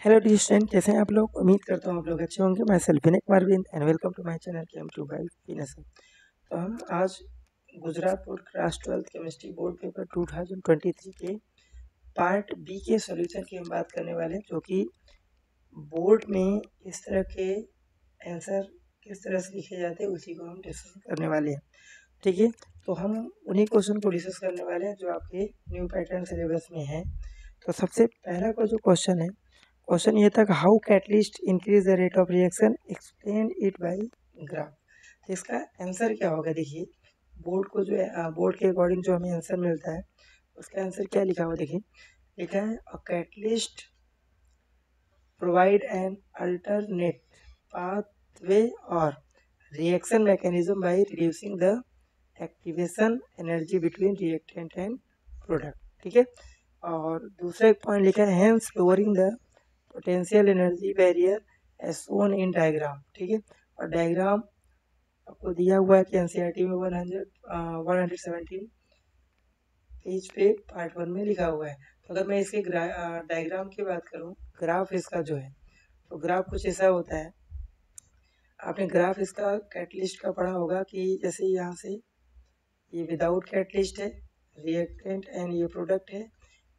Hello dear student, कैसे हैं आप लोग। उम्मीद करता हूँ आप लोग अच्छे होंगे। मैं self Vinay Kumar Bind and welcome to my channel केम टू बाई फिनस। तो हम आज Gujarat board class 12 chemistry board paper 2023 के पार्ट बी के सॉल्यूशन की हम बात करने वाले हैं, जो कि बोर्ड में इस तरह के आंसर किस तरह से लिखे जाते हैं उसी को हम डिस्कस करने वाले हैं। ठीक है, तो हम उन्हीं क्वेश्चन को डिस्कस करने वाले हैं जो आपके न्यू पैटर्न सिलेबस में है। तो सबसे पहला का जो क्वेश्चन है, क्वेश्चन ये था, how catalyst increase the rate of reaction, explain it by graph. तो इसका आंसर क्या होगा, देखिए बोर्ड को जो है बोर्ड के अकॉर्डिंग जो हमें आंसर मिलता है उसका आंसर क्या लिखा हुआ, देखिए लिखा है a catalyst provide an alternate pathway or reaction mechanism by reducing the activation energy between reactant and product. ठीक है, और दूसरा एक पॉइंट लिखा है hence lowering the potential energy barrier as shown in diagram. ठीक है, और डायग्राम आपको दिया हुआ है कि एनसीईआरटी में 117 पेज पे पार्ट 1 में लिखा हुआ है। तो अगर मैं इसके डायग्राम की बात करूं, ग्राफ इसका जो है, तो ग्राफ कुछ ऐसा होता है। आपने ग्राफ इसका कैटलिस्ट का पढ़ा होगा कि जैसे यहाँ से ये विदाउट कैटलिस्ट है रिएक्टेंट एंड ये प्रोडक्ट है,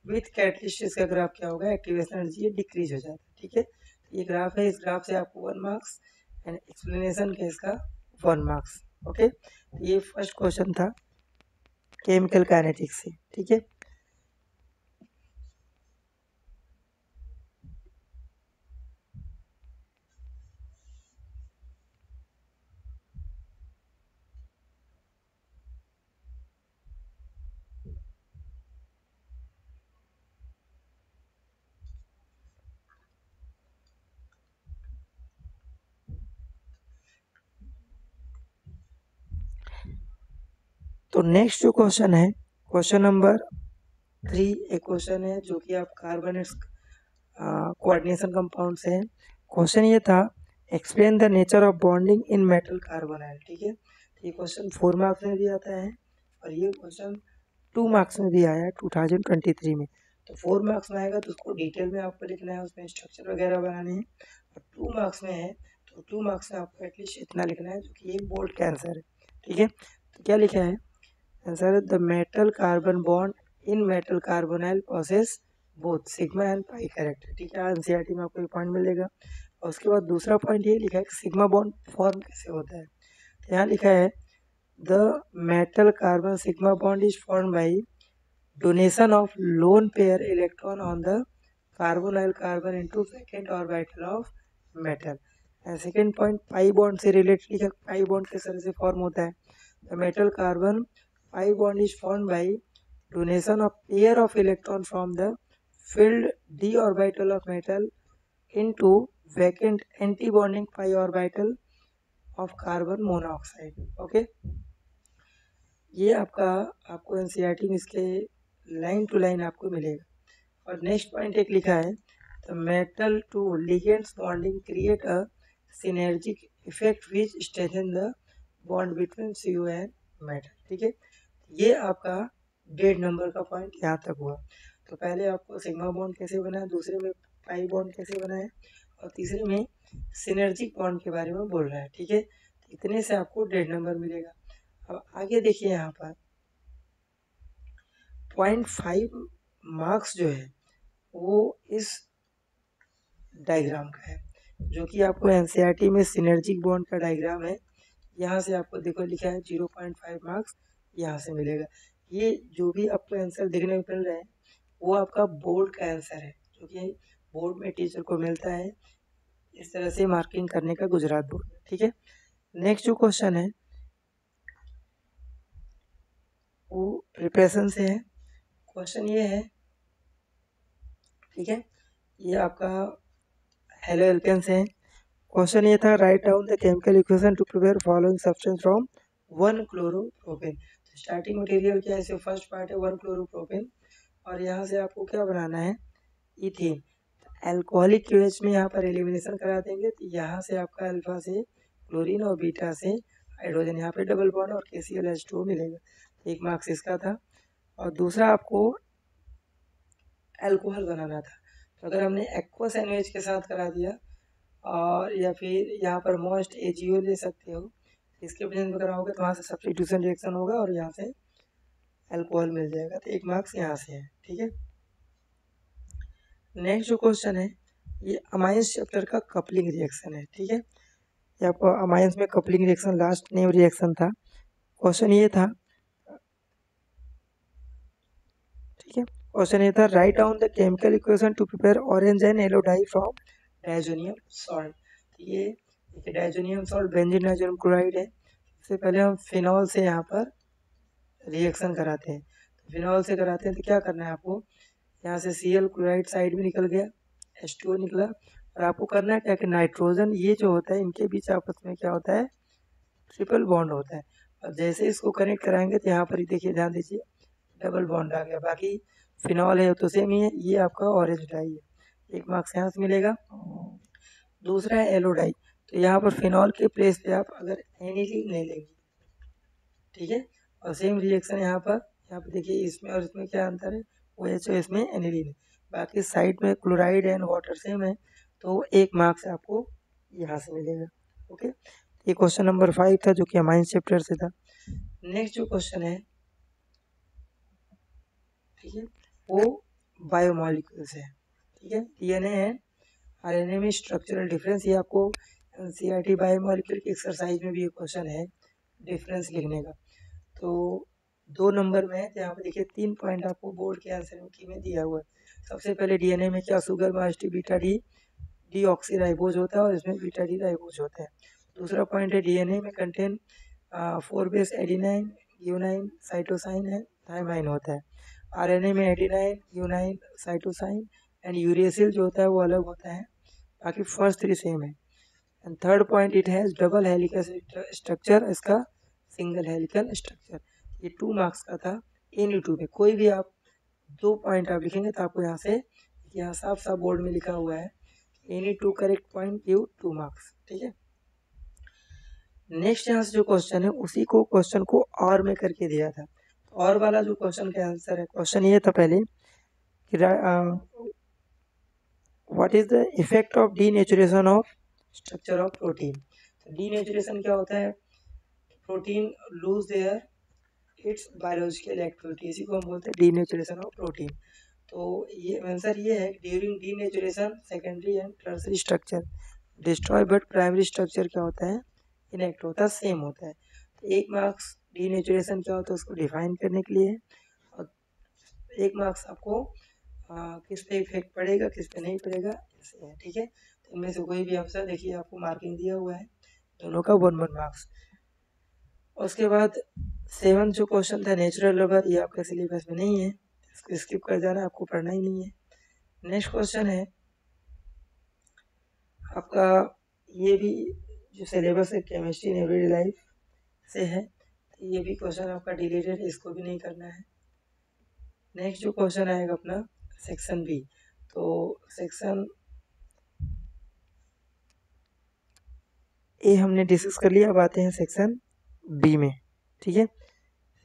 विथ कैटलिस्ट इसका ग्राफ क्या होगा, एक्टिवेशन एनर्जी डिक्रीज हो जाता है। ठीक है, ये ग्राफ है, इस ग्राफ से आपको 1 मार्क्स एंड एक्सप्लेनेशन के इसका 1 मार्क्स। ओके, ये फर्स्ट क्वेश्चन था केमिकल काइनेटिक्स से। ठीक है, तो नेक्स्ट जो क्वेश्चन है, क्वेश्चन नंबर 3 एक क्वेश्चन है जो कि आप कार्बन कोऑर्डिनेशन कंपाउंड से है। क्वेश्चन ये था, explain the nature of bonding in metal carbonyl. ठीक है, ये क्वेश्चन 4 मार्क्स में भी आता है और ये क्वेश्चन 2 मार्क्स में भी आया है 2023 में। तो 4 मार्क्स में आएगा तो उसको डिटेल में आपको लिखना है, उसमें स्ट्रक्चर वगैरह बनाने हैं। और 2 मार्क्स में है तो 2 मार्क्स में आपको एटलीस्ट इतना लिखना है जो कि ये बोर्ड का आंसर है। ठीक है, तो क्या लिखा है answer, the metal carbon bond in metal carbonyl process both sigma and pi character. ठीक है, एनसीईआरटी में आपको एक पॉइंट मिलेगा। और उसके बाद दूसरा पॉइंट ये लिखा है कि सिग्मा बॉन्ड फॉर्म कैसे होता है। तो यहाँ लिखा है the metal carbon sigma bond is form by donation of lone pair electron on the carbonyl carbon into vacant orbital of metal. And second point pi bond से रिलेटेड लिखा, pi bond किस तरह से फॉर्म होता है। The metal carbon pi bond is form by donation of pair of electron from the filled d orbital of metal into vacant anti-bonding pi orbital of carbon monoxide। Okay, ये आपको NCERT में इसके line to line आपको मिलेगा। और next point एक लिखा है, the metal to ligands bonding create a synergic effect which strengthen the bond between CO and metal. ठीक है, ये आपका 1.5 नंबर का पॉइंट यहाँ तक हुआ। तो पहले आपको सिग्मा बॉन्ड कैसे बना है, दूसरे में पाई बॉन्ड कैसे बना है, और तीसरे में सिनर्जिक बॉन्ड के बारे में बोल रहा है। ठीक है, तो इतने से आपको 1.5 नंबर मिलेगा। अब आगे देखिए, यहाँ पर 0.5 मार्क्स जो है वो इस डायग्राम का है, जो कि आपको एनसीईआरटी में सिनर्जिक बॉन्ड का डायग्राम है। यहाँ से आपको देखो लिखा है 0.5 मार्क्स यहाँ से मिलेगा। ये जो भी आपको आंसर देखने को मिल रहा है वो आपका बोर्ड का आंसर है, जो कि बोर्ड में टीचर को मिलता है इस तरह से मार्किंग करने का गुजरात बोर्ड में। ठीक है, नेक्स्ट जो क्वेश्चन है वो प्रिपरेशन से है। क्वेश्चन ये है, ठीक है, ये आपका हेलो एल्केन से है। क्वेश्चन ये था, write down the chemical equation to prepare following substance from 1 chloropropane. Starting material क्या है, फर्स्ट पार्ट है 1 क्लोरोप्रोपेन, और यहाँ से आपको क्या बनाना है, इथेन। अल्कोहलिक क्यूएच में यहाँ पर एलिमिनेशन करा देंगे तो यहाँ से आपका अल्फा से क्लोरीन और बीटा से हाइड्रोजन, यहाँ पे डबल बॉन्ड और KClH2 मिलेगा। 1 मार्क्स इसका था। और दूसरा आपको अल्कोहल बनाना था, तो अगर हमने एक्वस NaOH के साथ करा दिया और या फिर यहाँ पर मोस्ट AgO ले सकते हो, इसके प्रेजेंस में कराओगे तो वहाँ से सब्स्टिट्यूशन रिएक्शन होगा और यहाँ से अल्कोहल मिल जाएगा, तो 1 मार्क्स यहाँ से है। ठीक है, नेक्स्ट जो क्वेश्चन है ये अमाइंस चैप्टर का कपलिंग रिएक्शन है। ठीक है, ये आपको अमाइंस में coupling reaction last name reaction था। क्वेश्चन ये था, ठीक है, क्वेश्चन ये था write down the chemical equation to prepare orange and yellow dye from diazonium salt. ये diazonium salt benzene diazonium chloride है। सबसे पहले हम फिनॉल से यहाँ पर रिएक्शन कराते हैं, तो फिनॉल से कराते हैं तो क्या करना है आपको, यहाँ से Cl क्लोराइड साइड में निकल गया, H2O निकला, और आपको करना है क्या कि नाइट्रोजन ये जो होता है इनके बीच आपस में क्या होता है, ट्रिपल बॉन्ड होता है, और जैसे इसको कनेक्ट कराएंगे तो यहाँ पर ही देखिए, ध्यान दीजिए, डबल बॉन्ड आ गया। बाकी फिनॉल है तो सेम ही है, ये आपका ऑरेंज डाई है, 1 मार्क्स यहाँ से मिलेगा। दूसरा है येलो डाई, तो यहाँ पर फिनॉल के प्लेस पे आप अगर एनिलीन ले लेंगे, ठीक है, और सेम रिएक्शन यहाँ पर देखिए इसमें और इसमें क्या अंतर है, OH इसमें एनिलीन है, बाकी साइड में क्लोराइड एंड वाटर सेम है, तो 1 मार्क्स आपको यहाँ से मिलेगा। ओके, ये क्वेश्चन नंबर 5 था जो कि अमाइंस चैप्टर से था। नेक्स्ट जो क्वेश्चन है, ठीक है, वो बायोमॉलिक्यूल्स है। ठीक है, DNA एंड RNA में स्ट्रक्चरल डिफरेंस, ये आपको NCERT बायोमॉलिक्यूल की एक्सरसाइज में भी एक क्वेश्चन है डिफरेंस लिखने का, तो 2 नंबर में है, तो यहाँ पे देखिए 3 पॉइंट आपको बोर्ड के आंसर में दिया हुआ है। सबसे पहले DNA में क्या सुगर माइस्टी बीटा डी डीऑक्सीराइबोज होता है और इसमें बीटा डी राइबोज होता है। दूसरा पॉइंट है DNA में contain 4 base adenine guanine cytosine and thymine होता है। RNA में adenine guanine cytosine and uracil जो होता है वो अलग होता है, बाकी फर्स्ट 3 सेम है। And third point, it has double helical structure, इसका सिंगल हेलिकल स्ट्रक्चर। ये 2 मार्क्स का था। NU2 में कोई भी आप 2 पॉइंट आप लिखेंगे तो आपको यहाँ से, यहाँ साफ साफ बोर्ड में लिखा हुआ है NU2 correct point give 2 marks. ठीक है, नेक्स्ट यहाँ से जो क्वेश्चन है उसी को क्वेश्चन को और में करके दिया था, और वाला जो क्वेश्चन का आंसर है, क्वेश्चन ये था पहले कि what is the effect of denaturation of structure of protein. Denaturation क्या होता है, protein lose their it's biological activity, इसी को हम बोलते हैं डीनेचुरेशन ऑफ प्रोटीन। तो ये आंसर ये है, during denaturation secondary and tertiary structure destroy but primary structure क्या होता है, इनएक्ट होता है, सेम होता है। तो 1 मार्क्स डीनेचुरेशन क्या होता है उसको डिफाइन करने के लिए, और 1 मार्क्स आपको किस पे इफेक्ट पड़ेगा किस पे नहीं पड़ेगा ऐसे है। ठीक है, तो इनमें से कोई भी आंसर देखिए आपको मार्किंग दिया हुआ है, दोनों का 1 मार्क्स। उसके बाद 7 जो क्वेश्चन था नेचुरल रबर, ये आपके सिलेबस में नहीं है, इसको स्किप कर जाना, आपको पढ़ना ही नहीं है। नेक्स्ट क्वेश्चन है आपका, ये भी जो सिलेबस है केमिस्ट्री इन एवरीडे लाइफ से है, तो ये भी क्वेश्चन आपका डिलीटेड है, इसको भी नहीं करना है। नेक्स्ट जो क्वेश्चन आएगा अपना सेक्शन बी, तो सेक्शन ए हमने डिस्कस कर लिया, अब आते हैं सेक्शन बी में। ठीक है,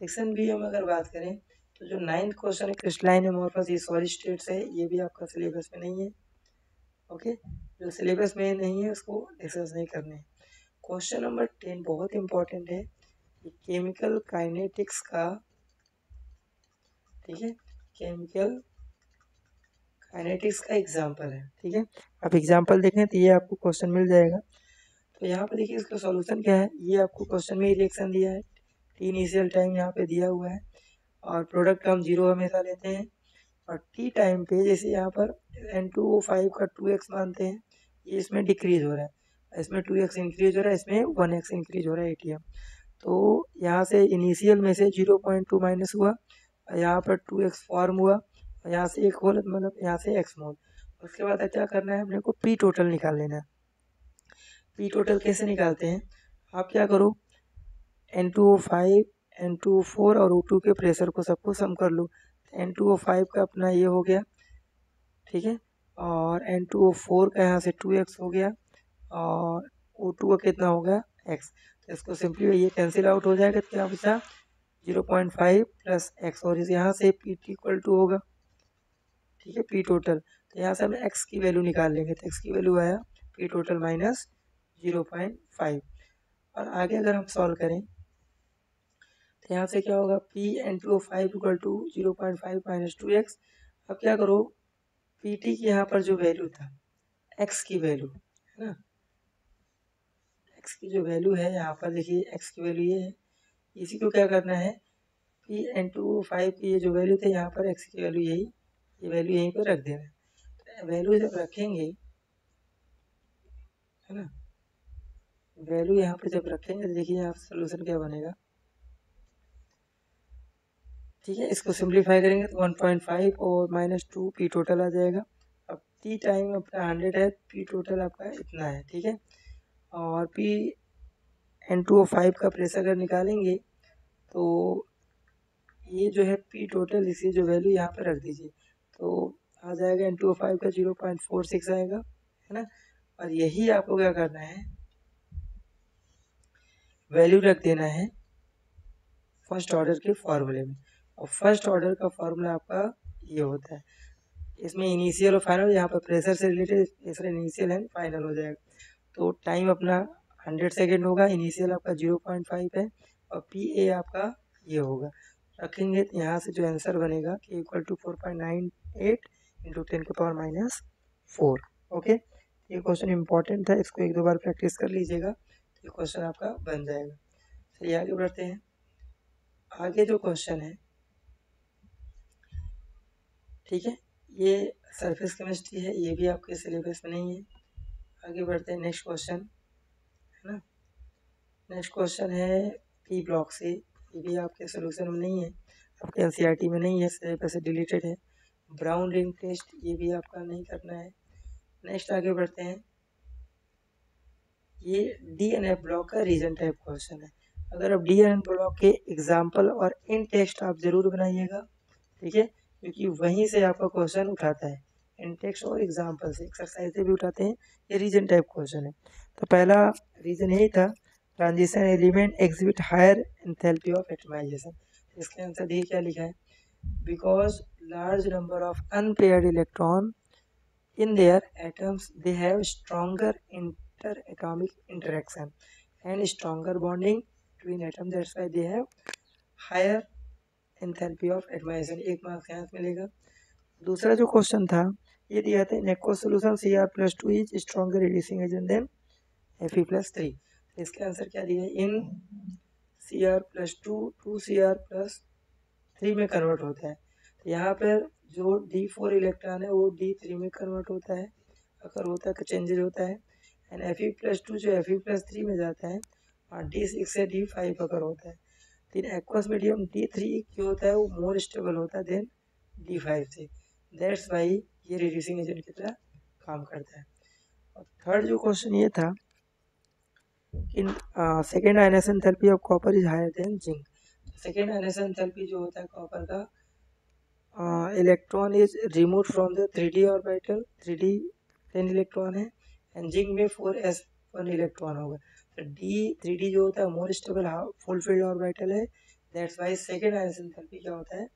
सेक्शन बी में अगर बात करें तो जो 9th क्वेश्चन है क्रिस्टलाइन एमोर्फस, ये सॉलिड स्टेट्स है, ये भी आपका सिलेबस में नहीं है। ओके, जो सिलेबस में नहीं है उसको डिस्कस नहीं करने। क्वेश्चन नंबर 10 बहुत इंपॉर्टेंट है, केमिकल काइनेटिक्स का, ठीक है, केमिकल काइनेटिक्स का एग्जाम्पल है। ठीक है, आप एग्जाम्पल देखें तो ये आपको क्वेश्चन मिल जाएगा। तो यहाँ पे देखिए इसका सॉल्यूशन क्या है, ये आपको क्वेश्चन में ही रिएक्शन दिया है, टी इनिशियल टाइम यहाँ पे दिया हुआ है, और प्रोडक्ट हम 0 हमेशा लेते हैं, और टी टाइम पे जैसे यहाँ पर N2O5 का 2x मानते हैं, ये इसमें डिक्रीज हो रहा है, इसमें 2x इंक्रीज हो रहा है, इसमें 1x इंक्रीज हो रहा है ATM। तो यहाँ से इनिशियल में से 0.2 माइनस हुआ, यहाँ पर 2x फॉर्म हुआ, यहाँ से एक होल मतलब यहाँ से x मोल। उसके बाद क्या करना है, अपने को पी टोटल निकाल लेना है। पी टोटल कैसे निकालते हैं, आप क्या करो, N2O5 N2O4 और O2 के प्रेशर को सबको सम कर लो। N2O5 का अपना ये हो गया, ठीक है, और N2O4 का यहाँ से 2x हो गया, और O2 का कितना हो गया x। तो इसको सिंपली ये कैंसिल आउट हो जाएगा, तो क्या बचा 0.5 प्लस x, और इस यहाँ से P इक्वल टू होगा, ठीक है, पी टोटल, तो यहाँ से हम x की वैल्यू निकाल लेंगे। तो x की वैल्यू आया पी टोटल माइनस 0.5। और आगे अगर हम सॉल्व करें तो यहाँ से क्या होगा, P/5 equal to 0.5 minus 2x। अब क्या करो, PT की यहाँ पर जो वैल्यू था, x की वैल्यू है ना, x की जो वैल्यू है यहाँ पर देखिए, x की वैल्यू ये है, इसी को क्या करना है, P/5 की ये जो वैल्यू थे यहाँ पर x की वैल्यू यही, ये वैल्यू यहीं पर रख देना है। वैल्यू जब रखेंगे है ना, वैल्यू यहाँ पर जब रखेंगे तो देखिए यहाँ सोल्यूशन क्या बनेगा, ठीक है। इसको सिंप्लीफाई करेंगे तो 1.5 और माइनस 2 पी टोटल आ जाएगा। अब टी टाइम अपना 100 है, पी टोटल आपका इतना है, ठीक है। और P/2O5 का प्रेशर अगर निकालेंगे तो ये जो है पी टोटल, इसी जो वैल्यू यहाँ पर रख दीजिए तो आ जाएगा N2O5 का 0.46 आएगा, है ना। और यही आपको क्या करना है, वैल्यू रख देना है फर्स्ट ऑर्डर के फॉर्मूले में। और फर्स्ट ऑर्डर का फॉर्मूला आपका ये होता है, इसमें इनिशियल और फाइनल, यहाँ पर प्रेशर से related pressure initial and final हो जाएगा। तो टाइम अपना 100 सेकेंड होगा, इनिशियल आपका 0.5 है और PA आपका ये होगा। रखेंगे तो यहाँ से जो आंसर बनेगा कि इक्वल टू 4.98 इंटू 10 के पावर माइनस 4। ओके, ये क्वेश्चन इंपॉर्टेंट था, इसको एक दो बार प्रैक्टिस कर लीजिएगा, ये क्वेश्चन आपका बन जाएगा। चलिए आगे बढ़ते हैं। आगे जो क्वेश्चन है, ठीक है, ये सरफेस केमिस्ट्री है, ये भी आपके सिलेबस में नहीं है। आगे बढ़ते हैं, नेक्स्ट क्वेश्चन है ना, नेक्स्ट क्वेश्चन है पी ब्लॉक से, ये भी आपके सोल्यूशन में नहीं है, आपके एनसीईआरटी में नहीं है, सिलेबस से डिलीटेड है। ब्राउन रिंग टेस्ट, ये भी आपका नहीं करना है। नेक्स्ट आगे बढ़ते हैं, ये DNF ब्लॉक का रीजन टाइप क्वेश्चन है। अगर आप DNF ब्लॉक के एग्जाम्पल और इन टेक्स्ट आप जरूर बनाइएगा, ठीक है, क्योंकि वहीं से आपका क्वेश्चन उठाता है, इन टेक्स्ट और एग्जाम्पल से, एक्सरसाइज से भी उठाते हैं, ये रीजन टाइप क्वेश्चन है। तो पहला रीजन यही था, transition element exhibit higher enthalpy of atomization. इसका आंसर देखिए क्या लिखा है, because large number of unpaired electron in their atoms they have stronger interatomic interaction and stronger bonding between atoms, that's why they have higher enthalpy of admission। एक marks यहाँ मिलेगा। दूसरा जो क्वेश्चन था ये दिया था, in aqueous solution Cr+2 is stronger reducing agent than Fe+3। इसका आंसर क्या दिया है, इन Cr+2 2Cr+3 में कन्वर्ट होता है। तो यहाँ पर जो D4 इलेक्ट्रॉन है वो D3 में कन्वर्ट होता है, अगर होता है चेंजेज होता है। एंड Fe+2 जो Fe+3 में जाता है, और D6 से D5 अगर होता है, तो इन एक्वस मीडियम D3 जो होता है वो मोर स्टेबल होता है देन D5 से, दैट्स वाई ये रिड्यूसिंग एजेंट की तरह काम करता है। और थर्ड जो क्वेश्चन ये था, in second ionisation enthalpy of copper is higher than zinc. Second ionisation enthalpy जो होता है कॉपर का, electron is remove from the 3D orbital, 3D 10 electron है, एंड जिंक में 4s1 इलेक्ट्रॉन होगा। तो D3D जो होता है more stable full field orbital है, that's why second ionisation enthalpy क्या होता है,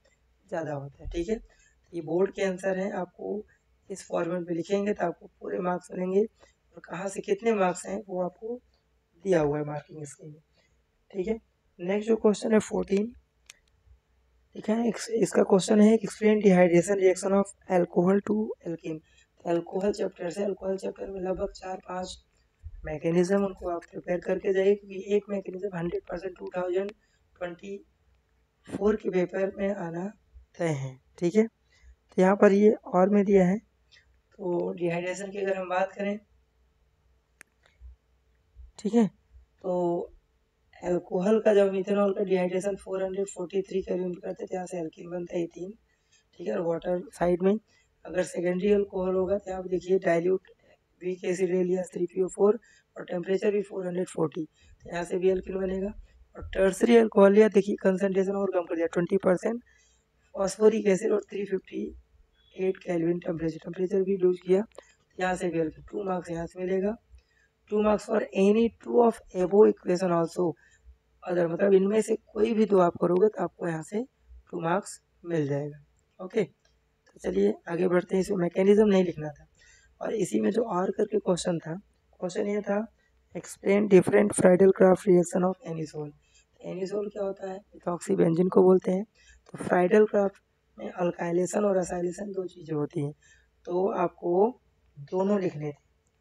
ज़्यादा होता है, ठीक है। ये बोर्ड के आंसर हैं, आपको इस फॉर्मेट में लिखेंगे तो आपको पूरे मार्क्स मिलेंगे, और कहाँ से कितने मार्क्स हैं वो आपको दिया हुआ है मार्किंग स्कीम में, ठीक है। नेक्स्ट जो क्वेश्चन है 14, ठीक है, इसका क्वेश्चन है explain dehydration reaction of alcohol to alkene. Alcohol chapter से, अल्कोहल चैप्टर में लगभग 4-5 मैकेनिज्म उनको आप प्रिपेयर करके जाइए, क्योंकि एक मैकेनिज्म 100% 2024 के पेपर में आना तय है, ठीक है। तो यहाँ पर ये और में दिया है। तो डिहाइड्रेशन की अगर हम बात करें, ठीक है, तो अल्कोहल का जब इथेनॉल का डिहाइड्रेशन 443 केल्विन करते थे, यहाँ से एल्कीन बनता है 18, ठीक है। और वाटर साइड में अगर सेकेंडरी अल्कोहल होगा तो आप देखिए डाइल्यूट वीक एसिड ले लिया 3PO4 और टेम्परेचर भी 440, तो यहाँ से भी एल्कीन बनेगा। और टर्सरी अल्कोहल लिया, देखिए कंसनट्रेशन और कम कर दिया 20% फॉस्फोरिक एसिड और 358 केल्विन टेम्परेचर भी लूज किया, यहाँ से भी एल्कीन। 2 मार्क्स यहाँ से मिलेगा। 2 मार्क्स फॉर एनी 2 ऑफ एबो इक्वेशन ऑल्सो, अगर मतलब इनमें से कोई भी दो आप करोगे तो आपको यहाँ से 2 मार्क्स मिल जाएगा, ओके। तो चलिए आगे बढ़ते हैं। इसमें मैकेनिज्म नहीं लिखना था, और इसी में जो और करके क्वेश्चन था, क्वेश्चन ये था explain different Friedl craft reaction of anisole. Anisole क्या होता है? इथॉक्सी बेंजीन को बोलते हैं। तो फ्राइडल क्राफ्ट में अल्काइलेशन और असाइलेशन दो चीज़ें होती हैं, तो आपको दोनों लिखने थे।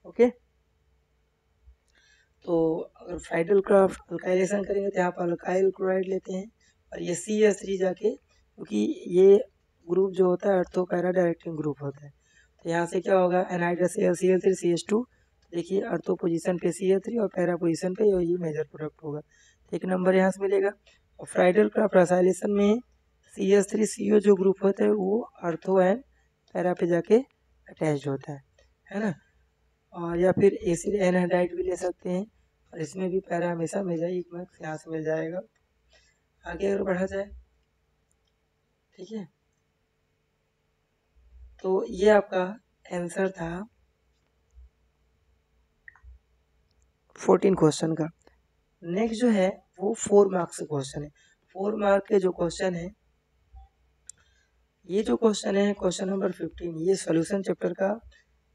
ओके, तो अगर फ्राइडल क्राफ्ट अल्काइलेशन करेंगे तो यहाँ पर अल्काइल क्लोराइड लेते हैं, और ये CH3 जाके, क्योंकि ये ग्रुप जो होता है अर्थो पैरा डायरेक्टिंग ग्रुप होता है, तो यहाँ से क्या होगा एनहाइड्रस Cl3 CH2। देखिए अर्थो पोजीशन पे CH3 और पैरा पोजीशन पे ये मेजर प्रोडक्ट होगा, तो 1 नंबर यहाँ से मिलेगा। और फ्राइडल क्राफ्ट असाइलेशन में CH3 CO जो ग्रुप होता है वो अर्थो एंड पैरा पे जाके अटैच होता है ना। और या फिर एसिड एनहाइड्राइड भी ले सकते हैं, और इसमें भी पैरा हमेशा मिल 1 मार्क्स यहाँ से मिल जाएगा। आगे अगर बढ़ा जाए, ठीक है, तो ये आपका आंसर था 14 क्वेश्चन का। नेक्स्ट जो है वो 4 मार्क्स का क्वेश्चन है। 4 मार्क के जो क्वेश्चन है, ये जो क्वेश्चन है क्वेश्चन नंबर 15, ये सॉल्यूशन चैप्टर का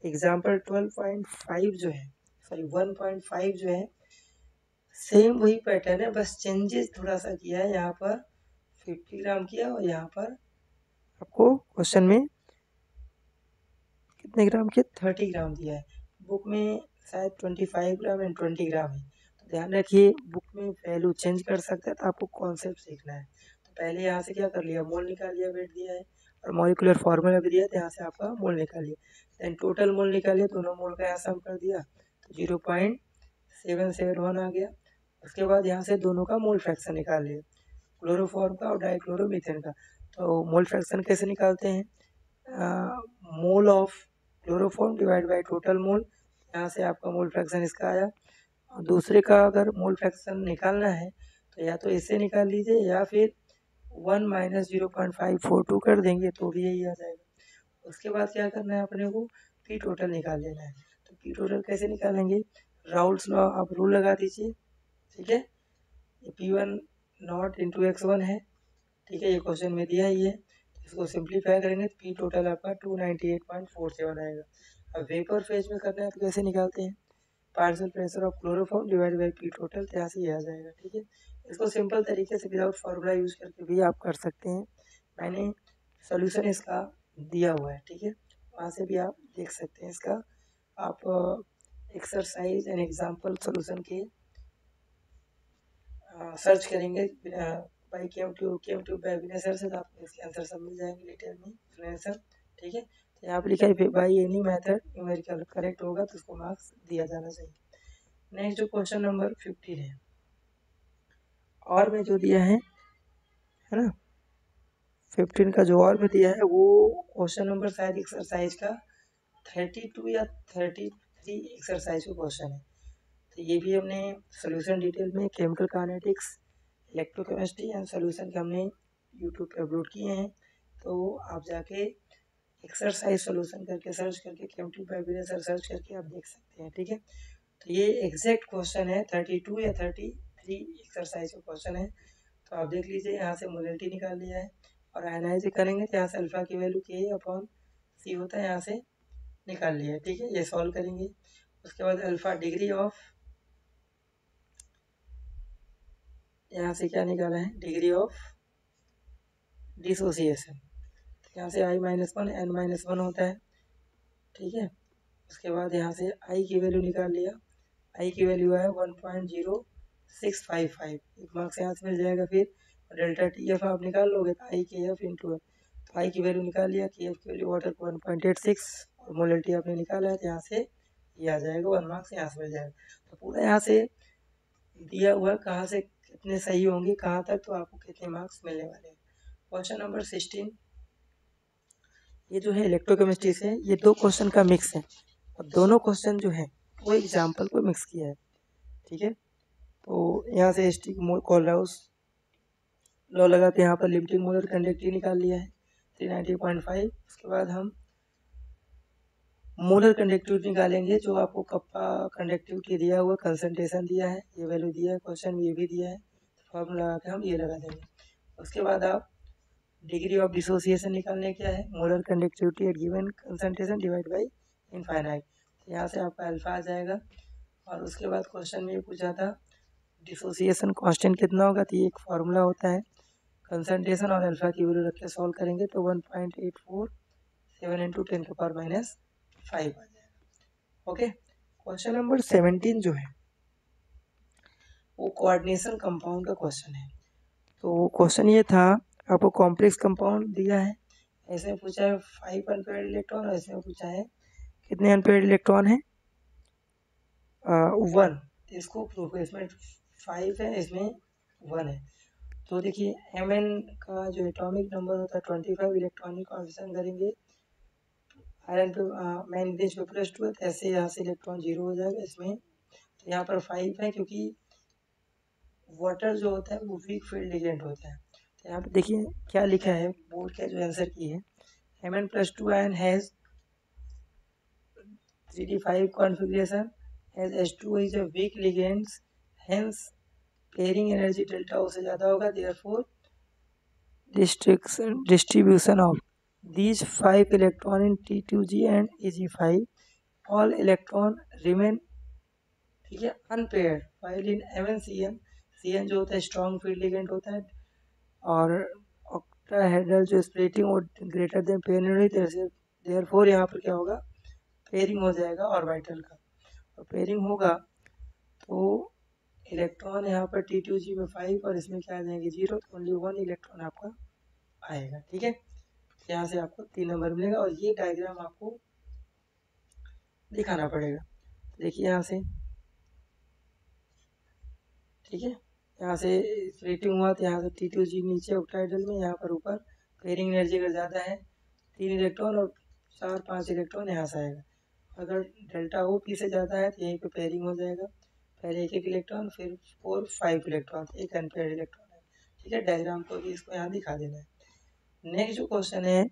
एग्जाम्पल 12.5 जो है, सॉरी 1.5 जो है, सेम वही पैटर्न है, बस चेंजेस थोड़ा सा किया है। यहाँ पर 50 ग्राम किया, और यहाँ पर आपको क्वेश्चन में कितने ग्राम किया? 30 ग्राम दिया है। बुक में शायद 25 ग्राम एंड 20 ग्राम है, तो ध्यान रखिए बुक में वैल्यू चेंज कर सकता है, तो आपको कॉन्सेप्ट सीखना है। तो पहले यहाँ से क्या कर लिया, मोल निकाल लिया, वेट दिया है और मॉलिक्यूलर फार्मूला भी दिया, तो यहाँ से आपका मोल निकाल लिया, देन टोटल मोल निकालिए, दोनों मोल का यहाँ सम कर दिया तो 0.771 आ गया। उसके बाद यहाँ से दोनों का मोल फ्रैक्शन निकाल लिया, क्लोरोफॉर्म का और डाइक्लोरोमीथेन का। तो मोल फ्रैक्शन कैसे निकालते हैं? Mole of chloroform divide by total mole, यहाँ से आपका मोल फ्रैक्शन इसका आया। और दूसरे का अगर मोल फ्रैक्शन निकालना है तो या तो इससे निकाल लीजिए, या फिर 1 - 0.542 कर देंगे तो भी यही आ जाएगा। उसके बाद क्या करना है अपने को, पी टोटल निकाल लेना है। तो पी टोटल कैसे निकालेंगे? राउल्स लॉ आप रूल लगा दीजिए, ठीक है। ये P1 नॉट इंटू x1 है, ठीक है, ये क्वेश्चन में दिया ही है। इसको सिंप्लीफाई करेंगे तो पी टोटल आपका 298.47 आएगा। अब वेपर फेज में करना है तो कैसे निकालते हैं? Partial pressure of chloroform divide by P total, यहाँ से ये आ जाएगा, ठीक है। इसको सिंपल तरीके से विदाउट फार्मूला यूज करके भी आप कर सकते हैं, मैंने सोल्यूशन इसका दिया हुआ है, ठीक है, वहाँ से भी आप देख सकते हैं इसका। आप एक्सरसाइज एंड एग्जाम्पल सोल्यूशन के सर्च करेंगे by came tube by Vinay sir से, तो आपको इसके आंसर सब मिल जाएंगे डिटेल में, विनय सर, ठीक है। तो यहाँ पर लिखा है by any method numerical correct होगा तो उसको मार्क्स दिया जाना चाहिए। नेक्स्ट जो क्वेश्चन नंबर 15 है, और में जो दिया है ना, 15 का जो और में दिया है वो क्वेश्चन नंबर शायद एक्सरसाइज का 32 या 33 एक्सरसाइज का क्वेश्चन है। तो ये भी हमने सोल्यूशन डिटेल में chemical kinetics, electrochemistry and solution के हमने यूट्यूब पे अपलोड किए हैं, तो आप जाके एक्सरसाइज सोल्यूशन करके सर्च करके केम ट्यूब बाई सर्च करके आप देख सकते हैं, ठीक है। तो ये एग्जैक्ट क्वेश्चन है, 32 या 33 एक्सरसाइज का क्वेश्चन है। तो आप देख लीजिए, यहाँ से मोलरिटी निकाल लिया है, और आयनाइज करेंगे तो यहाँ से अल्फा की वैल्यू Ka/C होता है, यहाँ से निकाल लिया है, ठीक है। ये सॉल्व करेंगे। उसके बाद अल्फा डिग्री ऑफ, यहाँ से क्या निकाला है, डिग्री ऑफ डिसोसिएशन, यहाँ से I-1 N-1 होता है, ठीक है। उसके बाद यहाँ से I की वैल्यू निकाल लिया, I की वैल्यू है 1.0655, 1 मार्क्स यहाँ से मिल जाएगा। फिर डेल्टा TF आप निकाल लोगे तो IKF इंटू है, तो I की वैल्यू निकाल लिया, KF की वैल्यू वाटर 1.86, और मोलरिटी आपने निकाला है, तो यहाँ से ये आ जाएगा, 1 मार्क्स यहाँ से मिल जाएगा। तो पूरा यहाँ से दिया हुआ कहाँ से कितने सही होंगे, कहाँ तक, तो आपको कितने मार्क्स मिलने वाले हैं। क्वेश्चन नंबर 16, ये जो है इलेक्ट्रोकेमिस्ट्री से, ये 2 क्वेश्चन का मिक्स है, और दोनों क्वेश्चन जो है वो एग्जाम्पल को मिक्स किया है, ठीक है। तो यहाँ से कोलराउस लॉ लगाते हैं, यहाँ पर लिमिटिंग मोलर कंडक्टिविटी निकाल लिया है 390.5। उसके बाद हम मोलर कंडक्टिविटी निकालेंगे, जो आपको कप्पा कंडक्टिविटी दिया हुआ, कंसंट्रेशन दिया है, ये वैल्यू दिया है, क्वेश्चन में ये भी दिया है, फॉर्मूला लगा के हम ये लगा देंगे। उसके बाद आप डिग्री ऑफ डिसोसिएशन निकालने क्या है, molar conductivity eight given concentration divide by infinite. तो यहाँ से आपका अल्फा आ जाएगा। और उसके बाद क्वेश्चन में ये पूछा था डिसोसिएशन कांस्टेंट कितना होगा, तो ये एक फार्मूला होता है, कंसंट्रेशन और अल्फा की वैल्यू रख के सॉल्व करेंगे तो 1.847 इंटू 10⁻⁵ आ जाएगा। ओके, क्वेश्चन नंबर 17 जो है वो कोऑर्डिनेशन कंपाउंड का क्वेश्चन है। तो क्वेश्चन ये था, आपको कॉम्प्लेक्स कंपाउंड दिया है, ऐसे पूछा है 5 अनपेयर्ड इलेक्ट्रॉन, ऐसे में पूछा है कितने अनपेयर्ड इलेक्ट्रॉन है, 1। इसको प्रूफ है, इसमें 5 है, इसमें 1 है। तो देखिए Mn का जो एटॉमिक नंबर होता है 25 इलेक्ट्रॉनिक कॉन्फिगरेशन करेंगे, आयरन पे मैग्नीज पे +2 है, तो ऐसे यहाँ से इलेक्ट्रॉन 0 हो जाएगा इसमें। तो यहाँ पर 5 है, क्योंकि वाटर जो होता है वो वीक फील्ड एजेंट होता है। तो यहाँ पे देखिए क्या लिखा है, बोर्ड का जो आंसर की है, Mn+2 ion has 3d5 configuration as H2 is a weak ligand, hence pairing energy delta O से ज़्यादा होगा, therefore distribution of these 5 electron in T2G and Ag5, all electron remain, ठीक है, unpaired, while in MnCn, Cn जो होता है strong field ligand होता है, और ऑक्टाहेड्रल जो स्प्लिटिंग वो ग्रेटर देन पेयरिंग, देयरफॉर यहाँ पर क्या होगा, पेयरिंग हो जाएगा ऑर्बिटल का। और पेयरिंग होगा तो इलेक्ट्रॉन यहाँ पर T2G में 5 और इसमें क्या आ जाएंगे 0, तो ओनली 1 इलेक्ट्रॉन आपका आएगा। ठीक है, यहाँ से आपको 3 नंबर मिलेगा। और ये डायग्राम आपको दिखाना पड़ेगा। देखिए यहाँ से, ठीक है, यहाँ से रेटिंग हुआ तो यहाँ से T2G नीचे ऑक्टाइडल में, यहाँ पर ऊपर पेयरिंग एनर्जी अगर ज़्यादा है 3 इलेक्ट्रॉन और 4-5 इलेक्ट्रॉन यहाँ से आएगा। अगर डेल्टा O P से ज़्यादा है तो यहीं पे पेयरिंग हो जाएगा, पहले 1-1 इलेक्ट्रॉन, फिर 4-5 इलेक्ट्रॉन, एक अनपेयर्ड इलेक्ट्रॉन है। ठीक है, डायग्राम को भी इसको यहाँ दिखा देना है। नेक्स्ट जो क्वेश्चन है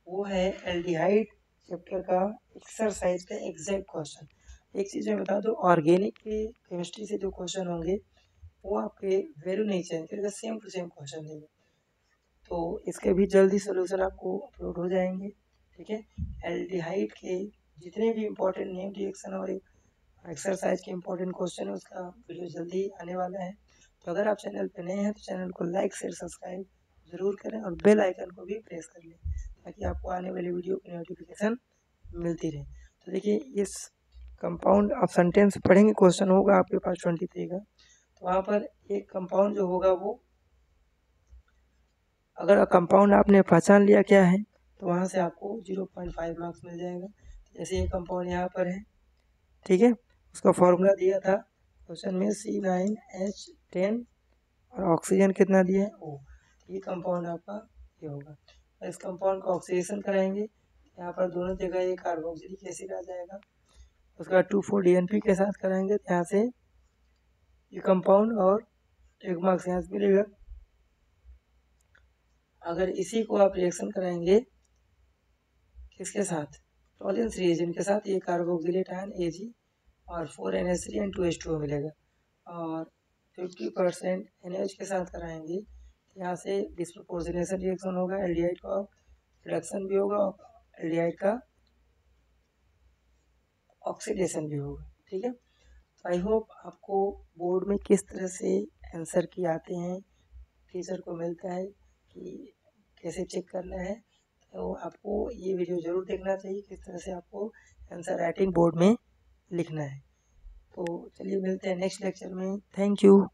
वो है एल्डिहाइड चैप्टर का एक्सरसाइज का एग्जैक्ट क्वेश्चन। एक चीज़ मैं बता दूँ, ऑर्गेनिक के केमिस्ट्री से जो क्वेश्चन होंगे वो आपके वैल्यू नहीं चेंज करेगा, सेम टू सेम क्वेश्चन देगा। तो इसके भी जल्दी सोल्यूशन आपको अपलोड हो जाएंगे। ठीक है, एल्डिहाइड के जितने भी इम्पोर्टेंट नेम रिएक्शन और एक्सरसाइज के इम्पोर्टेंट क्वेश्चन है उसका वीडियो जल्दी आने वाला है। तो अगर आप चैनल पर नए हैं तो चैनल को लाइक शेयर सब्सक्राइब ज़रूर करें और बेल आइकन को भी प्रेस कर लें ताकि आपको आने वाली वीडियो की नोटिफिकेशन मिलती रहे। तो देखिए इस कंपाउंड ऑफ सेंटेंस पढ़ेंगे, क्वेश्चन होगा आपके पास 23 का। तो वहाँ पर एक कंपाउंड जो होगा वो, अगर कंपाउंड आपने पहचान लिया क्या है तो वहाँ से आपको 0.5 मार्क्स मिल जाएगा। जैसे ये कंपाउंड यहाँ पर है, ठीक है, उसका फॉर्मूला दिया था क्वेश्चन में C9H10 और ऑक्सीजन कितना दिया है O। ये कंपाउंड आपका ये होगा। और इस कंपाउंड का ऑक्सीडेशन कराएंगे, यहाँ पर दोनों जगह ये कार्बोक्सिलिक एसिड आ जाएगा। उसका 2,4-DNP के साथ कराएंगे तो यहाँ से ये कंपाउंड और 1 मार्क्स यहाँ से मिलेगा। अगर इसी को आप रिएक्शन कराएंगे किसके साथ, टॉलेंस रिएजेंट के साथ, ये कार्बोक्सिलेट आयन Ag और 4NH3 and 2H2O मिलेगा। और 50% NaOH के साथ कराएंगे, यहाँ से डिस्प्रोपोर्शनेशन रिएक्शन होगा, एल्डिहाइड का रिडक्शन भी होगा और एल्डिहाइड का ऑक्सीडेशन भी होगा। ठीक है, तो आई होप आपको बोर्ड में किस तरह से आंसर की आते हैं, टीचर को मिलता है कि कैसे चेक करना है, तो आपको ये वीडियो ज़रूर देखना चाहिए किस तरह से आपको आंसर राइटिंग बोर्ड में लिखना है। तो चलिए मिलते हैं नेक्स्ट लेक्चर में। Thank you.